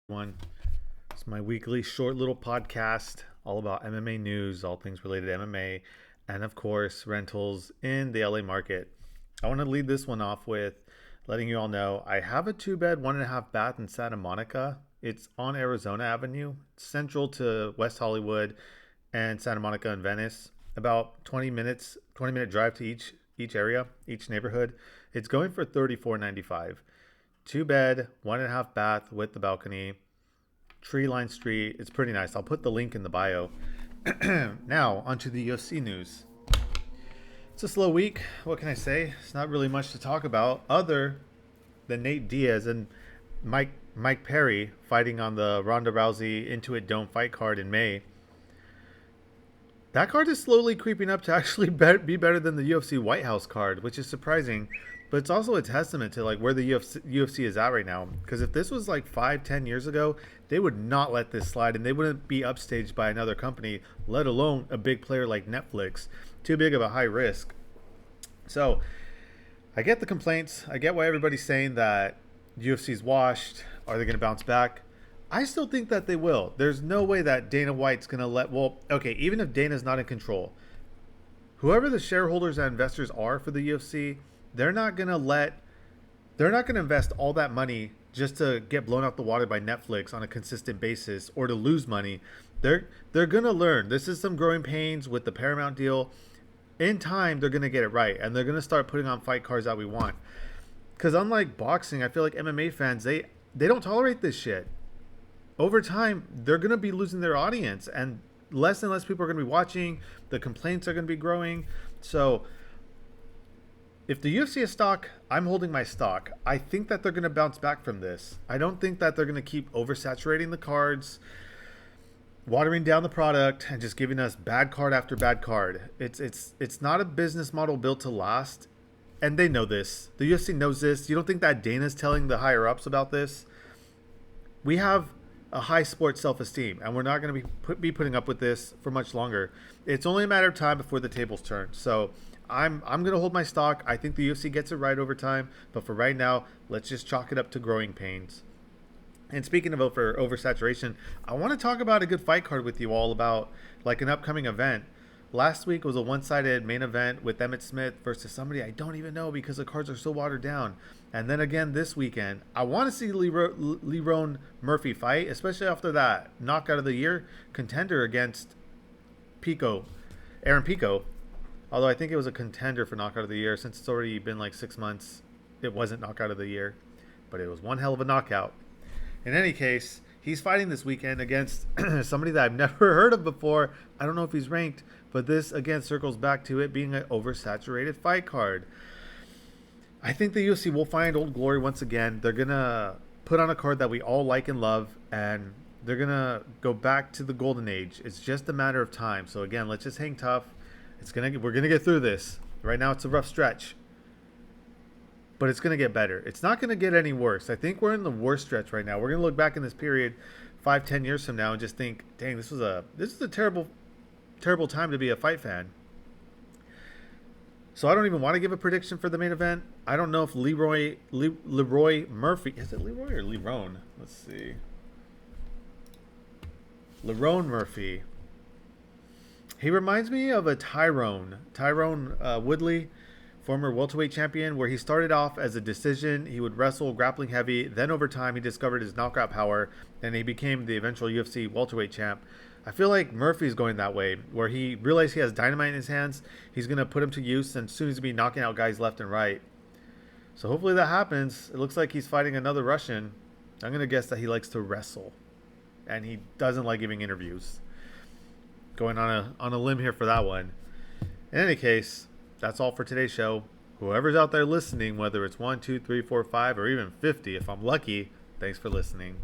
One. It's my weekly short little podcast all about MMA news, all things related to MMA, and of course, rentals in the LA market. I want to lead this one off with letting you all know I have a 2-bed, 1.5 bath in Santa Monica. It's on Arizona Avenue, central to West Hollywood and Santa Monica and Venice. About 20-minute drive to each area, each neighborhood. It's going for $34.95. 2-bed, 1.5 bath with the balcony, tree lined street. It's pretty nice. I'll put the link in the bio. Now, onto the UFC news. It's a slow week. What can I say? It's not really much to talk about other than Nate Diaz and Mike Perry fighting on the Ronda Rousey Into It Don't fight card in May. That card is slowly creeping up to actually be better than the UFC White House card, which is surprising. But it's also a testament to like where the UFC is at right now. Because if this was like 5-10 years ago, they would not let this slide, and they wouldn't be upstaged by another company, let alone a big player like Netflix. Too big of a high risk. So I get the complaints. I get why everybody's saying that UFC's washed. Are they going to bounce back? I still think that they will. There's no way that Dana White's going to even if Dana's not in control, whoever the shareholders and investors are for the UFC, they're not going to invest all that money just to get blown out the water by Netflix on a consistent basis or to lose money. They're going to learn. This is some growing pains with the Paramount deal. In time, they're going to get it right, and they're going to start putting on fight cards that we want. Because unlike boxing, I feel like MMA fans, they don't tolerate this shit. Over time, they're going to be losing their audience, and less people are going to be watching. The complaints are going to be growing. So if the UFC is stock, I'm holding my stock. I think that they're going to bounce back from this. I don't think that they're going to keep oversaturating the cards, watering down the product, and just giving us bad card after bad card. It's not a business model built to last, and they know this. The UFC knows this. You don't think that Dana's telling the higher ups about this? We have a high sports self-esteem, and we're not going to be putting up with this for much longer. It's only a matter of time before the tables turn. So I'm going to hold my stock. I think the UFC gets it right over time, but for right now, let's just chalk it up to growing pains. And speaking of oversaturation, I want to talk about a good fight card with you all about like an upcoming event. Last week was a one-sided main event with Emmett Smith versus somebody I don't even know because the cards are so watered down. And then again this weekend, I want to see Lerone Murphy fight, especially after that knockout of the year contender against Aaron Pico. Although I think it was a contender for knockout of the year since it's already been like 6 months. It wasn't knockout of the year, but it was one hell of a knockout. In any case, he's fighting this weekend against somebody that I've never heard of before. I don't know if he's ranked, but this again circles back to it being an oversaturated fight card. I think the UFC will find old glory once again. They're going to put on a card that we all like and love, and they're going to go back to the golden age. It's just a matter of time. So again, let's just hang tough. We're going to get through this. Right now it's a rough stretch, but it's going to get better. It's not going to get any worse. I think we're in the worst stretch right now. We're going to look back in this period 5-10 years from now and just think, dang, this is a terrible time to be a fight fan. So I don't even want to give a prediction for the main event. I don't know if Leroy Murphy, is it Leroy or Lerone? Let's see. Lerone Murphy. He reminds me of a Tyrone Woodley, former welterweight champion, where he started off as a decision. He would wrestle grappling heavy. Then over time, he discovered his knockout power, and he became the eventual UFC welterweight champ. I feel like Murphy's going that way, where he realized he has dynamite in his hands. He's going to put him to use, and soon he's going to be knocking out guys left and right. So hopefully that happens. It looks like he's fighting another Russian. I'm going to guess that he likes to wrestle, and he doesn't like giving interviews. Going on a limb here for that one. In any case, that's all for today's show. Whoever's out there listening, whether it's 1, 2, 3, 4, 5, or even 50, if I'm lucky, thanks for listening.